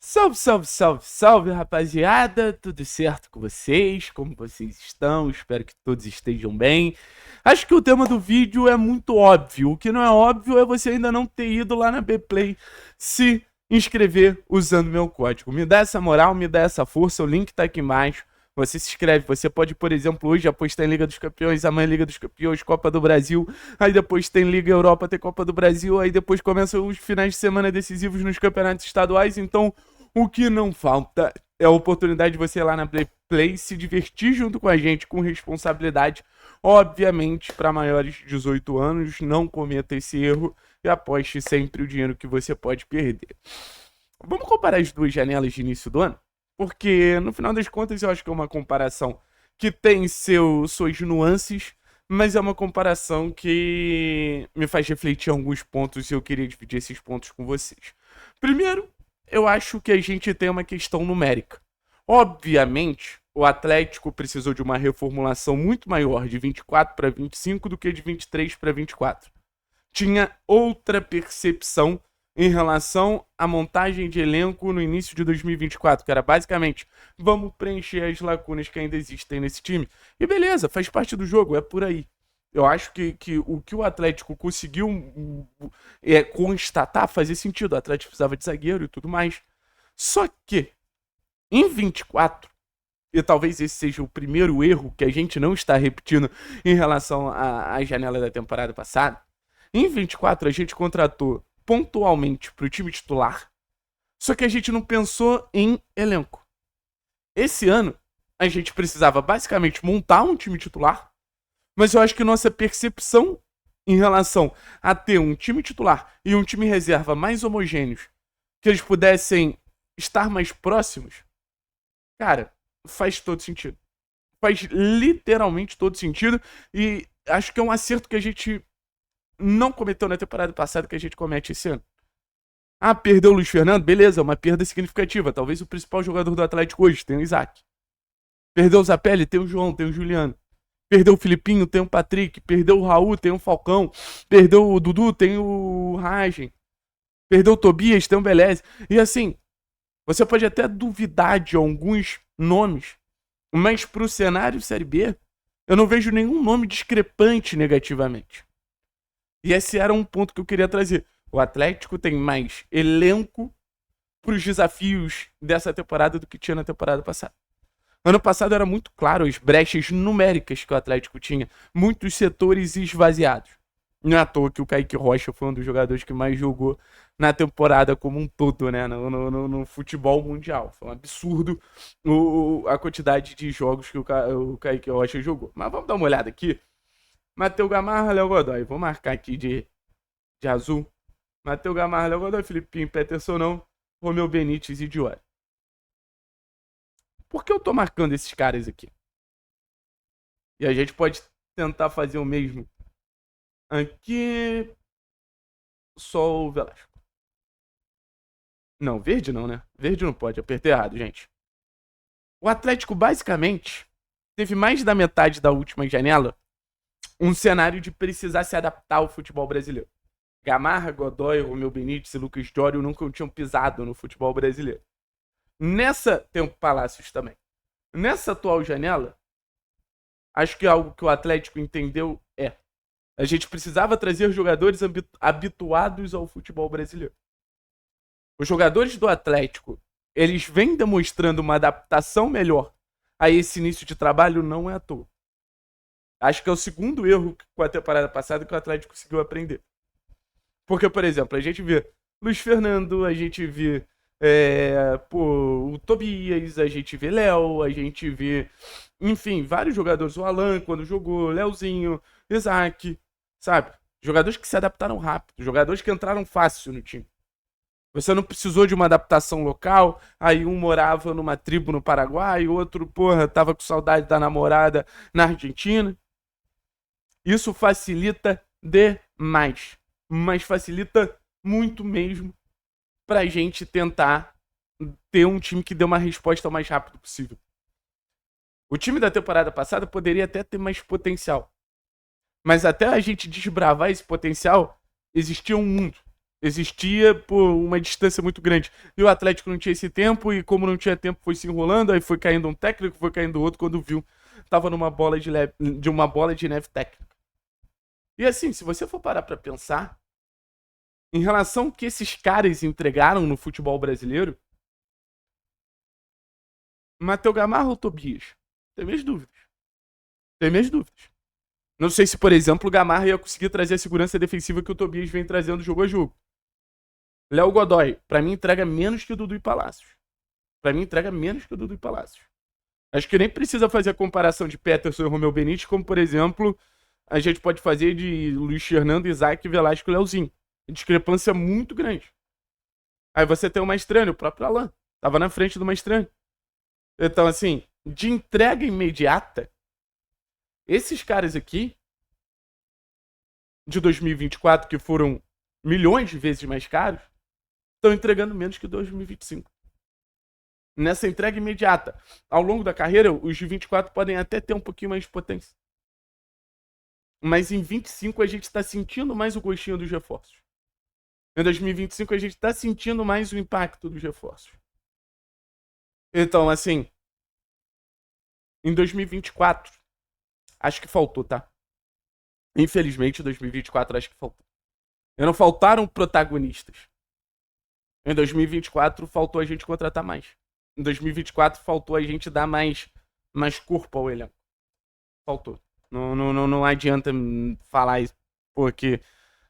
Salve, salve, salve, salve, rapaziada! Tudo certo com vocês? Como vocês estão? Espero que todos estejam bem. Acho que o tema do vídeo é muito óbvio. O que não é óbvio é você ainda não ter ido lá na Bplay se inscrever usando meu código. Me dá essa moral, me dá essa força, o link tá aqui embaixo. Você se inscreve, você pode, por exemplo, hoje apostar em Liga dos Campeões, amanhã Liga dos Campeões, Copa do Brasil, aí depois tem Liga Europa, tem Copa do Brasil, aí depois começam os finais de semana decisivos nos campeonatos estaduais, então o que não falta é a oportunidade de você ir lá na Play se divertir junto com a gente, com responsabilidade, obviamente, para maiores de 18 anos, não cometa esse erro e aposte sempre o dinheiro que você pode perder. Vamos comparar as duas janelas de início do ano? Porque, no final das contas, eu acho que é uma comparação que tem suas nuances, mas é uma comparação que me faz refletir em alguns pontos e eu queria dividir esses pontos com vocês. Primeiro, eu acho que a gente tem uma questão numérica. Obviamente, o Atlético precisou de uma reformulação muito maior de 24 para 25 do que de 23 para 24. Tinha outra percepção em relação à montagem de elenco no início de 2024, que era basicamente, vamos preencher as lacunas que ainda existem nesse time. E beleza, faz parte do jogo, é por aí. Eu acho que o que o Atlético conseguiu constatar fazia sentido. O Atlético precisava de zagueiro e tudo mais. Só que, em 24, e talvez esse seja o primeiro erro que a gente não está repetindo em relação à janela da temporada passada, em 24 a gente contratou pontualmente para o time titular, só que a gente não pensou em elenco. Esse ano, a gente precisava basicamente montar um time titular, mas eu acho que nossa percepção em relação a ter um time titular e um time reserva mais homogêneos, que eles pudessem estar mais próximos, cara, faz todo sentido. Faz literalmente todo sentido e acho que é um acerto que a gente não cometeu na temporada passada que a gente comete esse ano. Ah, perdeu o Luiz Fernando? Beleza, é uma perda significativa. Talvez o principal jogador do Atlético hoje tem o Isaac. Perdeu o Zapelli? Tem o João, tem o Juliano. Perdeu o Filipinho? Tem o Patrick. Perdeu o Raul? Tem o Falcão. Perdeu o Dudu? Tem o Ragen. Perdeu o Tobias? Tem o Beleze. E assim, você pode até duvidar de alguns nomes, mas pro cenário Série B, eu não vejo nenhum nome discrepante negativamente. E esse era um ponto que eu queria trazer. O Atlético tem mais elenco para os desafios dessa temporada do que tinha na temporada passada. Ano passado era muito claro as brechas numéricas que o Atlético tinha. Muitos setores esvaziados. Não é à toa que o Kaique Rocha foi um dos jogadores que mais jogou na temporada como um todo, né? No futebol mundial. Foi um absurdo a quantidade de jogos que o Kaique Rocha jogou. Mas vamos dar uma olhada aqui. Matheus Gamarra, Léo Godoy. Vou marcar aqui de azul. Matheus Gamarra, Léo Godoy, Filipinho, Peterson não, Romeu Benítez e Diori. Por que eu tô marcando esses caras aqui? E a gente pode tentar fazer o mesmo aqui. Só o Velasco. Não, verde não, né? Verde não pode, apertei errado, gente. O Atlético basicamente teve mais da metade da última janela um cenário de precisar se adaptar ao futebol brasileiro. Gamarra, Godoy, Romeu Benítez e Lucas Diório nunca tinham pisado no futebol brasileiro. Tem o Palácios também. Nessa atual janela, acho que algo que o Atlético entendeu é a gente precisava trazer jogadores habituados ao futebol brasileiro. Os jogadores do Atlético, eles vêm demonstrando uma adaptação melhor a esse início de trabalho, não é à toa. Acho que é o segundo erro com a temporada passada que o Atlético conseguiu aprender. Porque, por exemplo, a gente vê Luiz Fernando, a gente vê o Tobias, a gente vê Léo, a gente vê, enfim, vários jogadores. O Alan, quando jogou, Léozinho, Isaac, sabe? Jogadores que se adaptaram rápido, jogadores que entraram fácil no time. Você não precisou de uma adaptação local, aí um morava numa tribo no Paraguai, outro, tava com saudade da namorada na Argentina. Isso facilita demais. Mas facilita muito mesmo pra gente tentar ter um time que dê uma resposta o mais rápido possível. O time da temporada passada poderia até ter mais potencial. Mas até a gente desbravar esse potencial, existia um mundo. existia por uma distância muito grande. E o Atlético não tinha esse tempo, e como não tinha tempo, foi se enrolando, aí foi caindo um técnico, foi caindo outro, quando viu, tava numa uma bola de neve técnica. E assim, se você for parar pra pensar, em relação ao que esses caras entregaram no futebol brasileiro, Matheus Gamarra ou Tobias? Tem minhas dúvidas. Tem minhas dúvidas. Não sei se, por exemplo, o Gamarra ia conseguir trazer a segurança defensiva que o Tobias vem trazendo jogo a jogo. Léo Godoy, pra mim, entrega menos que o Dudu e Palácios. Pra mim, entrega menos que o Dudu e Palácios. Acho que nem precisa fazer a comparação de Peterson e Romeu Benítez, como, por exemplo, a gente pode fazer de Luiz Fernando, Isaac, Velasco e Leozinho. Discrepância muito grande. Aí você tem o Maestrano, o próprio Alan. Tava na frente do Maestrano. Então, assim, de entrega imediata, esses caras aqui, de 2024, que foram milhões de vezes mais caros, estão entregando menos que 2025. Nessa entrega imediata. Ao longo da carreira, os de 24 podem até ter um pouquinho mais de potência. Mas em 25 a gente está sentindo mais o gostinho dos reforços. Em 2025 a gente está sentindo mais o impacto dos reforços. Então, assim, em 2024, acho que faltou, tá? Infelizmente, em 2024, acho que faltou. E não faltaram protagonistas. Em 2024, faltou a gente contratar mais. Em 2024, faltou a gente dar mais corpo ao elenco. Faltou. Não adianta falar isso porque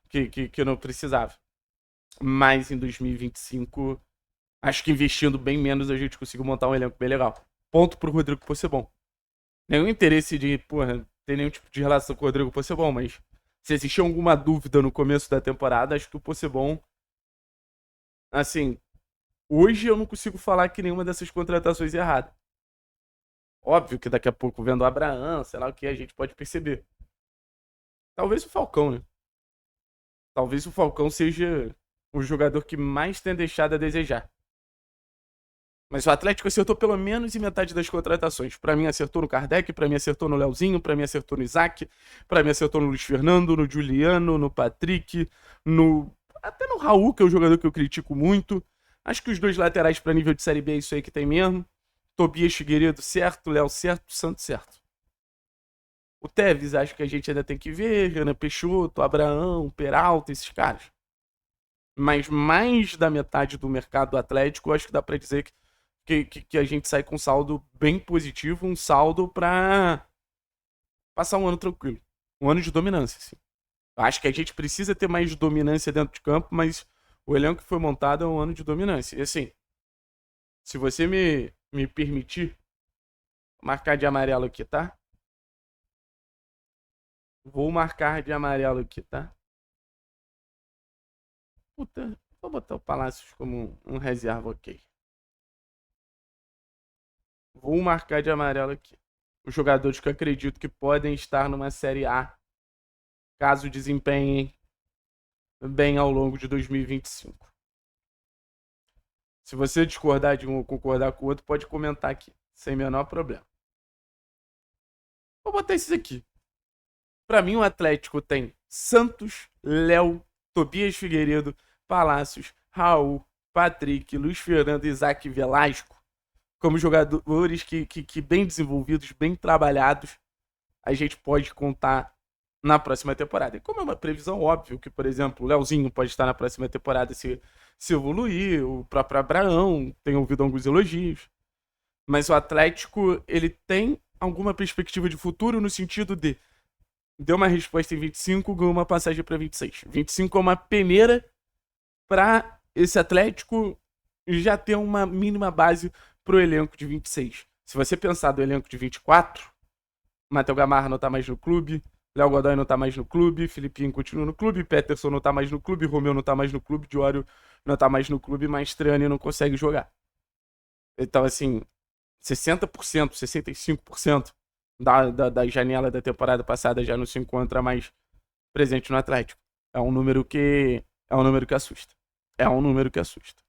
que não precisava. Mas em 2025, acho que investindo bem menos a gente conseguiu montar um elenco bem legal. Ponto pro Rodrigo Possebon. Nenhum interesse de, ter nenhum tipo de relação com o Rodrigo Possebon, mas se existia alguma dúvida no começo da temporada, acho que o Possebon, assim, hoje eu não consigo falar que nenhuma dessas contratações é errada. Óbvio que daqui a pouco, vendo o Abraão, sei lá o que, a gente pode perceber. Talvez o Falcão, né? Talvez o Falcão seja o jogador que mais tem deixado a desejar. Mas o Atlético acertou pelo menos em metade das contratações. Pra mim acertou no Kardec, pra mim acertou no Leozinho, pra mim acertou no Isaac, pra mim acertou no Luiz Fernando, no Juliano, no Patrick, até no Raul, que é um jogador que eu critico muito. Acho que os dois laterais pra nível de Série B é isso aí que tem mesmo. Tobias Figueiredo certo, Léo certo, Santos certo. O Tevez, acho que a gente ainda tem que ver, Renan Peixoto, Abraão, Peralta, esses caras. Mas mais da metade do mercado do Atlético, acho que dá pra dizer que a gente sai com um saldo bem positivo, um saldo pra passar um ano tranquilo. Um ano de dominância, assim. Acho que a gente precisa ter mais dominância dentro de campo, mas o elenco que foi montado é um ano de dominância. E assim, se você me permitir marcar de amarelo aqui, tá? Vou marcar de amarelo aqui, tá? Puta, vou botar o Palácios como um reserva, ok. Vou marcar de amarelo aqui. Os jogadores que eu acredito que podem estar numa Série A, caso desempenhem bem ao longo de 2025. Se você discordar de um ou concordar com o outro, pode comentar aqui, sem menor problema. Vou botar esses aqui. Pra mim, o Atlético tem Santos, Léo, Tobias Figueiredo, Palácios, Raul, Patrick, Luiz Fernando, Isaac e Velasco como jogadores que bem desenvolvidos, bem trabalhados, a gente pode contar na próxima temporada. E como é uma previsão, óbvio que, por exemplo, o Leozinho pode estar na próxima temporada se evoluir, o próprio Abraão, tem ouvido alguns elogios. Mas o Atlético, ele tem alguma perspectiva de futuro no sentido de deu uma resposta em 25, ganhou uma passagem para 26. 25 é uma peneira para esse Atlético já ter uma mínima base pro elenco de 26. Se você pensar do elenco de 24, Matheus Gamarra não tá mais no clube, Léo Godoy não tá mais no clube, Filipinho continua no clube, Peterson não tá mais no clube, Romeu não tá mais no clube, Diório não tá mais no clube, Maestrani não consegue jogar. Então, assim, 60%, 65% da janela da temporada passada já não se encontra mais presente no Atlético. É um número que assusta. É um número que assusta.